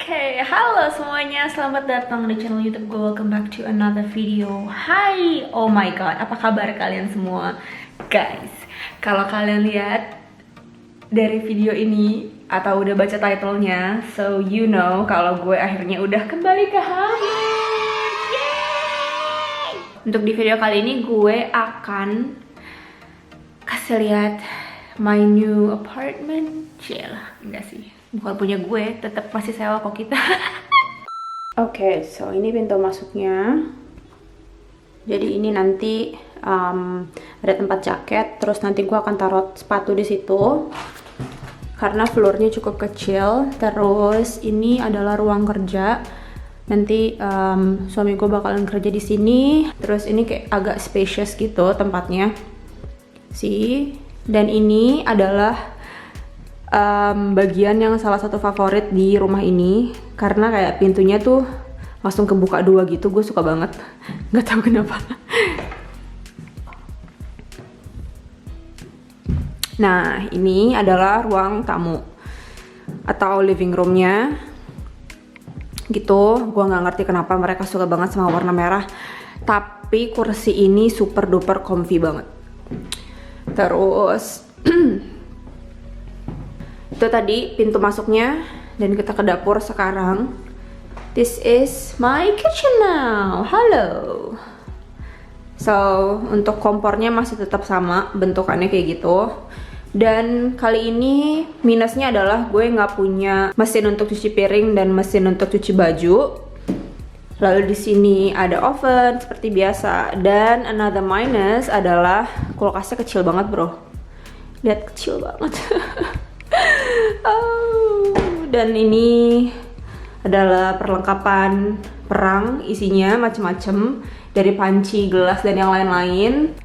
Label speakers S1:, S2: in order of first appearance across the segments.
S1: Oke, halo semuanya, selamat datang di channel YouTube gue. Welcome back to another video. Hai, oh my god, apa kabar kalian semua? Guys, kalau kalian lihat dari video ini atau udah baca titlenya, so you know kalau gue akhirnya udah kembali ke Hamad. Yeay! Untuk di video kali ini gue akan kasih lihat my new apartment. Chill, enggak sih, bukan punya gue, tetap masih sewa kok kita. Oke, so ini pintu masuknya. Jadi ini nanti ada tempat jaket, terus nanti gue akan taruh sepatu di situ karena floornya cukup kecil. Terus ini adalah ruang kerja. Nanti suami gue bakalan kerja di sini. Terus ini kayak agak spacious gitu tempatnya. Dan ini adalah bagian yang salah satu favorit di rumah ini karena kayak pintunya tuh langsung kebuka dua gitu. Gue suka banget, nggak tahu kenapa. Nah, ini adalah ruang tamu atau living roomnya gitu. Gue nggak ngerti kenapa mereka suka banget sama warna merah, tapi kursi ini super duper comfy banget. Terus itu tadi pintu masuknya, dan kita ke dapur sekarang. This is my kitchen now. Halo. So, untuk kompornya masih tetap sama, bentukannya kayak gitu. Dan kali ini minusnya adalah gue nggak punya mesin untuk cuci piring dan mesin untuk cuci baju. Lalu di sini ada oven seperti biasa. Dan another minus adalah kulkasnya kecil banget, bro. Lihat, kecil banget. Dan ini adalah perlengkapan perang, isinya macem-macem dari panci, gelas, dan yang lain-lain.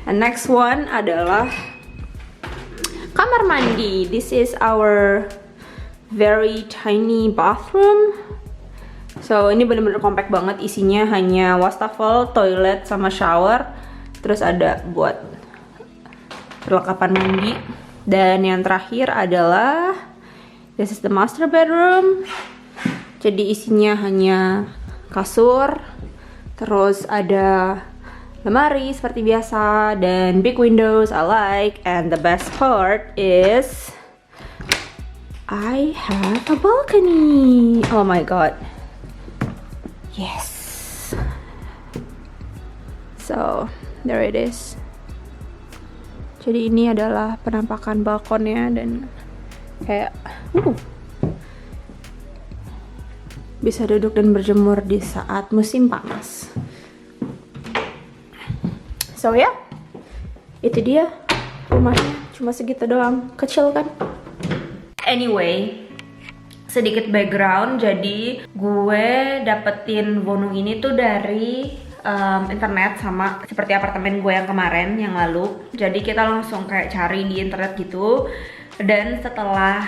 S1: And next one adalah kamar mandi. This is our very tiny bathroom. So ini bener-bener compact banget, isinya hanya wastafel, toilet, sama shower. Terus ada buat perlengkapan mandi. Dan yang terakhir adalah this is the master bedroom. Jadi isinya hanya kasur, terus ada lemari seperti biasa, dan big windows I like. And the best part is I have a balcony. Oh my god. Yes. So there it is. Jadi ini adalah penampakan balkonnya, dan kayak bisa duduk dan berjemur di saat musim panas. So ya, itu dia rumahnya, cuma segitu doang, kecil kan? Anyway, sedikit background. Jadi gue dapetin Vonung ini tuh dari internet, sama seperti apartemen gue yang kemarin, yang lalu. Jadi kita langsung kayak cari di internet gitu. Dan setelah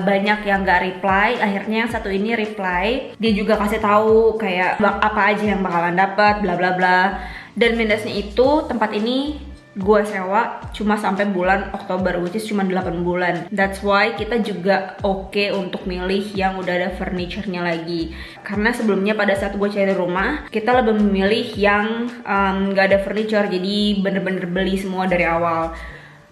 S1: banyak yang gak reply, akhirnya yang satu ini reply. Dia juga kasih tahu kayak apa aja yang bakalan dapat, bla bla bla. Dan minusnya itu tempat ini gue sewa cuma sampai bulan Oktober, which is cuma 8 bulan. That's why kita juga oke untuk milih yang udah ada furniture-nya lagi. Karena sebelumnya pada saat gue cari rumah, kita lebih memilih yang gak ada furniture, jadi bener-bener beli semua dari awal.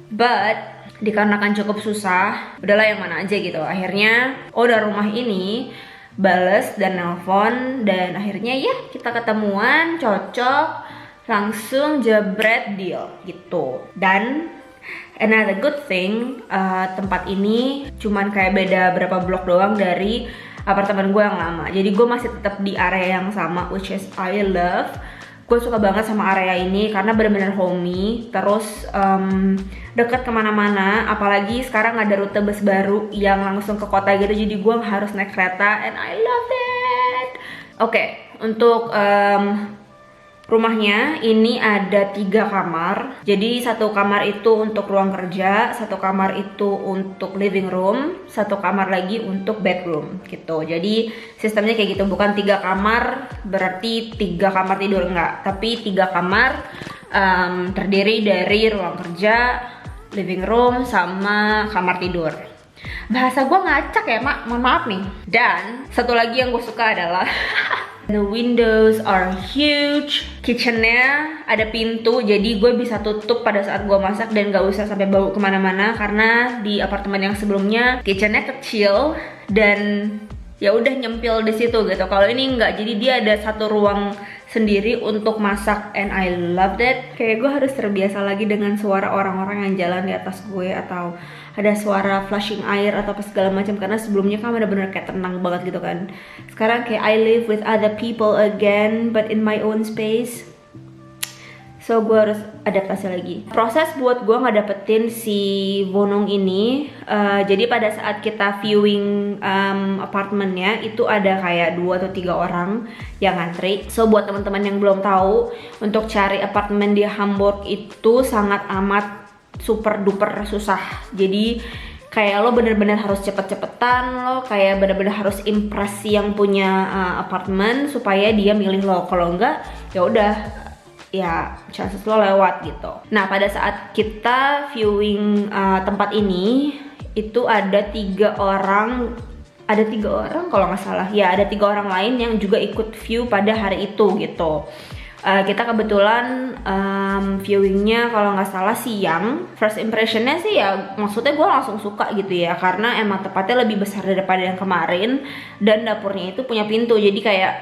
S1: But dikarenakan cukup susah, udahlah yang mana aja gitu. Akhirnya udah rumah ini bales dan nelpon, dan akhirnya ya kita ketemuan, cocok, langsung jebret deal gitu. Dan another good thing, tempat ini cuman kayak beda berapa blok doang dari apartemen gue yang lama. Jadi gue masih tetap di area yang sama, which is I love. Gue suka banget sama area ini karena bener-bener homey. Terus deket kemana-mana, apalagi sekarang ada rute bus baru yang langsung ke kota gitu. Jadi gue harus naik kereta, and I love it. Oke, untuk rumahnya ini ada 3 kamar. Jadi satu kamar itu untuk ruang kerja, satu kamar itu untuk living room, satu kamar lagi untuk bedroom gitu. Jadi sistemnya kayak gitu, bukan 3 kamar berarti 3 kamar tidur, enggak, tapi 3 kamar terdiri dari ruang kerja, living room, sama kamar tidur. Bahasa gue ngacak ya, Mak. Mohon maaf nih. Dan satu lagi yang gue suka adalah the windows are huge. Kitchennya ada pintu, jadi gue bisa tutup pada saat gue masak dan gak usah sampai bau kemana-mana. Karena di apartemen yang sebelumnya kitchennya kecil dan ya udah nyempil di situ gitu. Kalau ini enggak, jadi dia ada satu ruang sendiri untuk masak, and I love that. Kayak gue harus terbiasa lagi dengan suara orang-orang yang jalan di atas gue, atau ada suara flushing air atau apa segala macam, karena sebelumnya kan bener-bener kayak tenang banget gitu kan. Sekarang kayak I live with other people again but in my own space. So gue harus adaptasi lagi. Proses buat gue ngedapetin si Wonong ini, jadi pada saat kita viewing apartemennya itu ada kayak 2 atau 3 orang yang ngantri. So buat teman-teman yang belum tahu, untuk cari apartemen di Hamburg itu sangat amat super duper susah. Jadi kayak lo bener-bener harus cepet-cepetan, lo kayak bener-bener harus impress yang punya apartemen supaya dia milih lo. Kalau enggak ya udah, ya chances lo lewat gitu. Nah pada saat kita viewing tempat ini itu ada 3 orang, kalau nggak salah ya, ada 3 orang lain yang juga ikut view pada hari itu gitu. Kita kebetulan viewingnya kalau nggak salah siang. First impressionnya sih ya, maksudnya gue langsung suka gitu ya, karena emang tempatnya lebih besar daripada yang kemarin dan dapurnya itu punya pintu, jadi kayak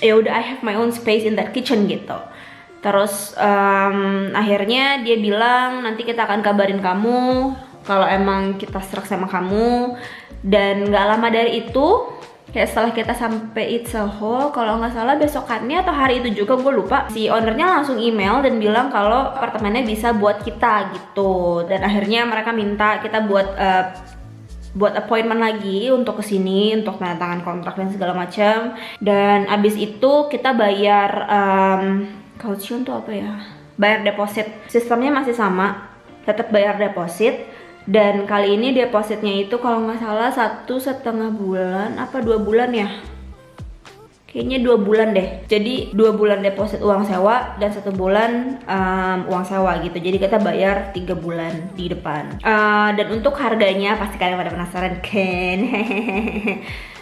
S1: ya udah, I have my own space in that kitchen gitu. Terus akhirnya dia bilang nanti kita akan kabarin kamu kalau emang kita serak sama kamu. Dan gak lama dari itu, kayak setelah kita sampai Itzehoe, kalau nggak salah besokannya atau hari itu juga, gue lupa, si ownernya langsung email dan bilang kalau apartemennya bisa buat kita gitu. Dan akhirnya mereka minta kita buat appointment lagi untuk kesini untuk tanda tangan kontrak dan segala macam. Dan abis itu kita bayar kaution tuh apa ya? Bayar deposit. Sistemnya masih sama, tetap bayar deposit. Dan kali ini depositnya itu kalau nggak salah 1,5 bulan apa 2 bulan ya? Kayaknya 2 bulan deh. Jadi 2 bulan deposit uang sewa dan 1 bulan uang sewa gitu. Jadi kita bayar 3 bulan di depan. Dan untuk harganya pasti kalian pada penasaran kan?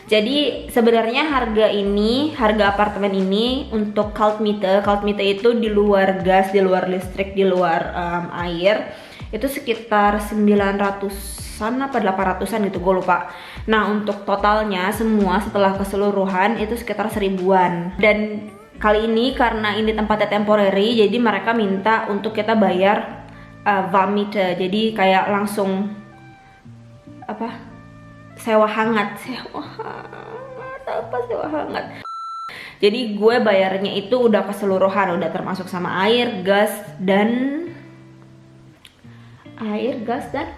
S1: Jadi sebenarnya harga apartemen ini untuk cold meter itu di luar gas, di luar listrik, di luar air, itu sekitar 900-an apa 800-an gitu, gue lupa. Nah untuk totalnya semua setelah keseluruhan itu sekitar 1000-an. Dan kali ini karena ini tempatnya temporary, jadi mereka minta untuk kita bayar warmmiete, jadi kayak langsung apa, sewa hangat. Jadi gue bayarnya itu udah keseluruhan, udah termasuk sama air, gas dan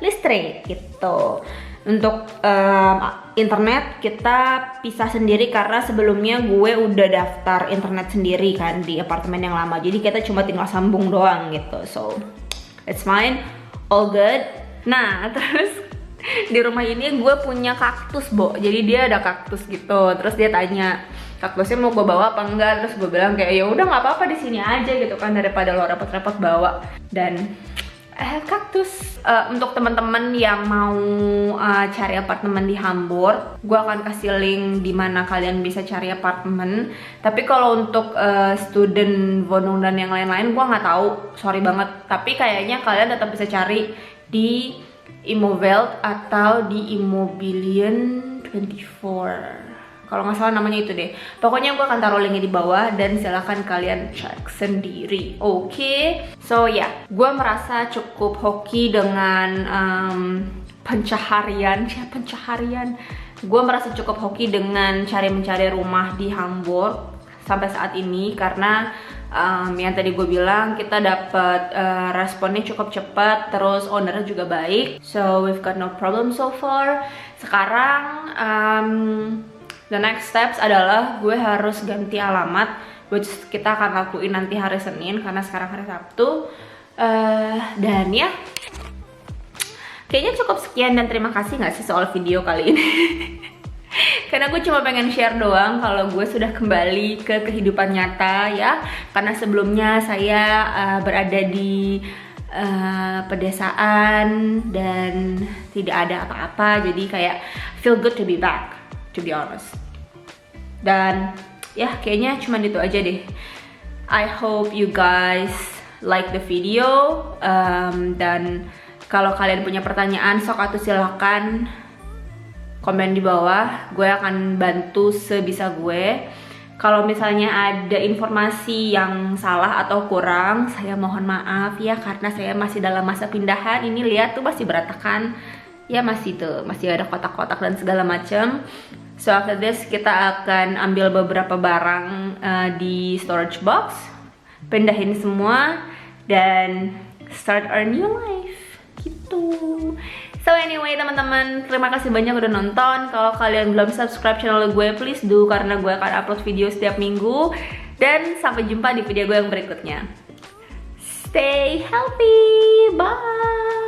S1: listrik gitu. Untuk internet kita pisah sendiri karena sebelumnya gue udah daftar internet sendiri kan di apartemen yang lama. Jadi kita cuma tinggal sambung doang gitu. So it's fine, all good. Nah terus di rumah ini gue punya kaktus, Bo. Jadi dia ada kaktus gitu. Terus dia tanya kaktusnya mau gue bawa apa enggak. Terus gue bilang kayak ya udah nggak apa-apa di sini aja gitu kan, daripada lo repot-repot bawa. Dan kaktus. Untuk teman-teman yang mau cari apartemen di Hamburg, gue akan kasih link di mana kalian bisa cari apartemen. Tapi kalau untuk student wohnung dan yang lain-lain gue nggak tahu, sorry banget. Tapi kayaknya kalian tetap bisa cari di Immowelt atau di Immobilien 24. Kalau nggak salah namanya itu deh. Pokoknya gue akan taruh linknya di bawah dan silahkan kalian cek sendiri. Oke. So ya, gue merasa cukup hoki dengan pencaharian. Gue merasa cukup hoki dengan mencari rumah di Hamburg sampai saat ini karena yang tadi gue bilang kita dapat responnya cukup cepat, terus ownernya juga baik. So we've got no problem so far. Sekarang the next steps adalah gue harus ganti alamat, which kita akan lakuin nanti hari Senin karena sekarang hari Sabtu. Dan ya, kayaknya cukup sekian dan terima kasih nggak sih soal video kali ini. Karena gue cuma pengen share doang kalau gue sudah kembali ke kehidupan nyata ya. Karena sebelumnya saya berada di pedesaan dan tidak ada apa-apa. Jadi kayak feel good to be back, to be honest. Dan ya kayaknya cuma itu aja deh. I hope you guys like the video, dan kalau kalian punya pertanyaan sok atuh silakan komen di bawah. Gue akan bantu sebisa gue. Kalau misalnya ada informasi yang salah atau kurang, saya mohon maaf ya, karena saya masih dalam masa pindahan. Ini lihat tuh masih berantakan ya, masih ada kotak-kotak dan segala macam. So after this kita akan ambil beberapa barang di storage box, pindahin semua dan start our new life gitu. So anyway teman-teman, terima kasih banyak udah nonton. Kalau kalian belum subscribe channel gue, please do, karena gue akan upload video setiap minggu. Dan sampai jumpa di video gue yang berikutnya. Stay healthy, bye.